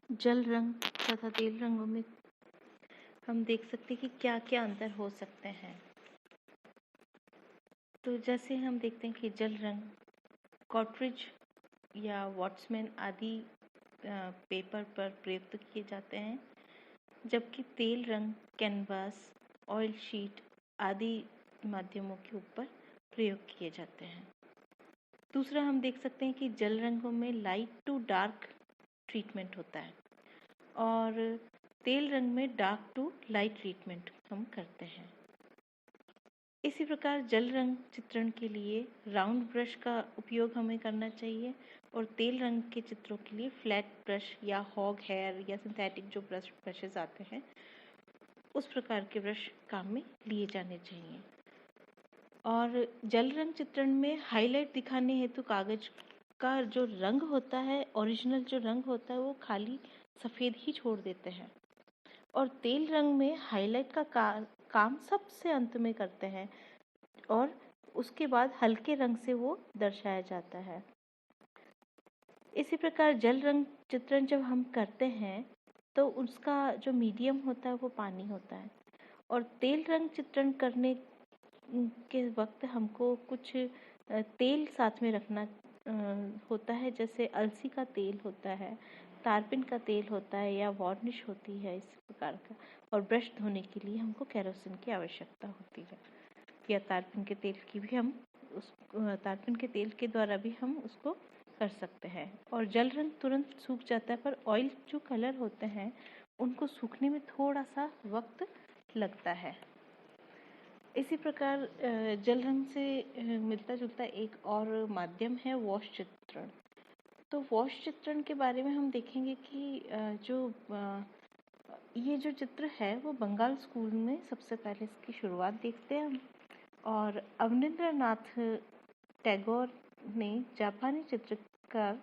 जल रंग तथा तेल रंगों में हम देख सकते हैं कि क्या क्या अंतर हो सकते हैं। तो जैसे हम देखते हैं कि जल रंग कॉर्ट्रिज या वॉट्समैन आदि पेपर पर प्रयुक्त किए जाते हैं, जबकि तेल रंग कैनवास, ऑयल शीट आदि माध्यमों के ऊपर प्रयोग किए जाते हैं। दूसरा हम देख सकते हैं कि जल रंगों में लाइट टू डार्क ट्रीटमेंट होता है और तेल रंग में डार्क टू लाइट ट्रीटमेंट हम करते हैं। इसी प्रकार जल रंग चित्रण के लिए राउंड ब्रश का उपयोग हमें करना चाहिए और तेल रंग के चित्रों के लिए फ्लैट ब्रश या हॉग हेयर या सिंथेटिक जो ब्रशेस आते हैं उस प्रकार के ब्रश काम में लिए जाने चाहिए। और जल रंग चित्रण में हाईलाइट दिखाने हेतु कागज का जो रंग होता है, ओरिजिनल जो रंग होता है, वो खाली सफ़ेद ही छोड़ देते हैं और तेल रंग में हाईलाइट का काम सबसे अंत में करते हैं और उसके बाद हल्के रंग से वो दर्शाया जाता है। इसी प्रकार जल रंग चित्रण जब हम करते हैं तो उसका जो मीडियम होता है वो पानी होता है और तेल रंग चित्रण करने के वक्त हमको कुछ तेल साथ में रखना होता है, जैसे अलसी का तेल होता है, तारपीन का तेल होता है या वार्निश होती है इस प्रकार का, और ब्रश धोने के लिए हमको केरोसिन की आवश्यकता होती है या तारपीन के तेल की भी हम उस तारपीन के तेल के द्वारा भी हम उसको कर सकते हैं। और जल रंग तुरंत सूख जाता है, पर ऑयल जो कलर होते हैं उनको सूखने में थोड़ा सा वक्त लगता है। इसी प्रकार जल रंग से मिलता जुलता एक और माध्यम है वॉश चित्रण। तो वॉश चित्रण के बारे में हम देखेंगे कि ये जो चित्र है वो बंगाल स्कूल में सबसे पहले इसकी शुरुआत देखते हैं हम, और अवनींद्रनाथ टैगोर ने जापानी चित्रकार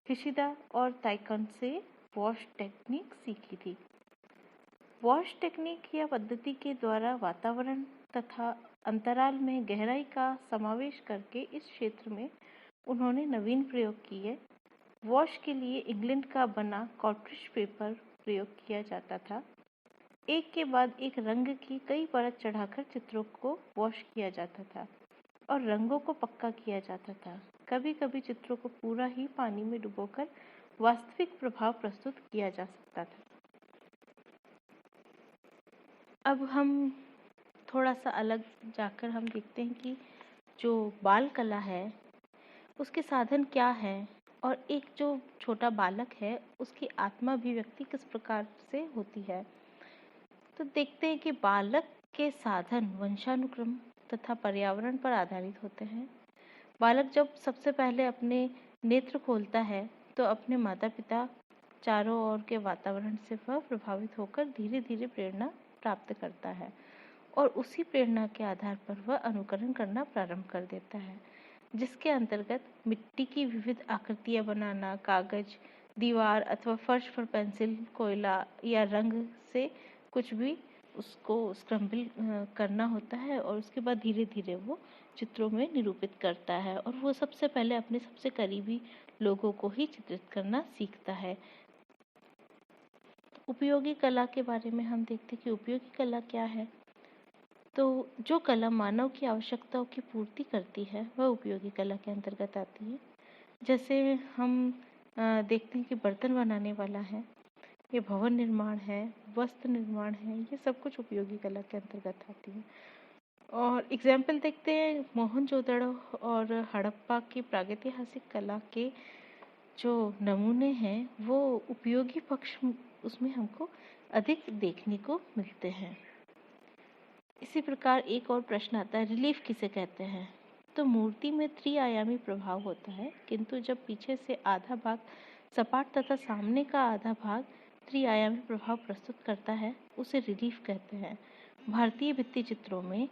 हिशिदा और ताइकन से वॉश टेक्निक सीखी थी। वॉश टेक्निक या पद्धति के द्वारा वातावरण तथा अंतराल में गहराई का समावेश करके इस क्षेत्र में उन्होंने नवीन प्रयोग किए। वॉश के लिए इंग्लैंड का बना कॉर्ट्रिज पेपर प्रयोग किया जाता था। एक के बाद एक रंग की कई परत चढ़ाकर चित्रों को वॉश किया जाता था और रंगों को पक्का किया जाता था। कभी कभी चित्रों को पूरा ही पानी में डुबोकर वास्तविक प्रभाव प्रस्तुत किया जा सकता था। अब हम थोड़ा सा अलग जाकर हम देखते हैं कि जो बाल कला है उसके साधन क्या है और एक जो छोटा बालक है उसकी आत्मा अभिव्यक्ति किस प्रकार से होती है। तो देखते हैं कि बालक के साधन वंशानुक्रम तथा पर्यावरण पर आधारित होते हैं। बालक जब सबसे पहले अपने नेत्र खोलता है तो अपने माता पिता चारों ओर के वातावरण से वह प्रभावित होकर धीरे धीरे प्रेरणा प्राप्त करता है और उसी प्रेरणा के आधार पर वह अनुकरण करना प्रारंभ कर देता है, जिसके अंतर्गत मिट्टी की विविध आकृतियां बनाना, कागज, दीवार अथवा फर्श पर पेंसिल, कोयला या रंग से कुछ भी उसको स्क्रम्बल करना होता है और उसके बाद धीरे धीरे वो चित्रों में निरूपित करता है और वो सबसे पहले अपने सबसे करीबी लोगों को ही चित्रित करना सीखता है। उपयोगी कला के बारे में हम देखते हैं कि उपयोगी कला क्या है। तो जो कला मानव की आवश्यकताओं की पूर्ति करती है वह उपयोगी कला के अंतर्गत आती है। जैसे हम देखते हैं कि बर्तन बनाने वाला है, ये भवन निर्माण है, वस्त्र निर्माण है, ये सब कुछ उपयोगी कला के अंतर्गत आती है। और एग्जाम्पल देखते हैं मोहनजोदड़ो और हड़प्पा की प्रागैतिहासिक कला के जो नमूने हैं वो उपयोगी पक्ष उसमें हमको अधिक देखने को मिलते हैं। इसी प्रकार एक और प्रश्न आता है, रिलीफ किसे कहते हैं। तो मूर्ति में त्रिआयामी प्रभाव होता है, किंतु जब पीछे से आधा भाग सपाट तथा सामने का आधा भाग त्रिआयामी प्रभाव प्रस्तुत करता है उसे रिलीफ कहते हैं। भारतीय भित्ति चित्रों में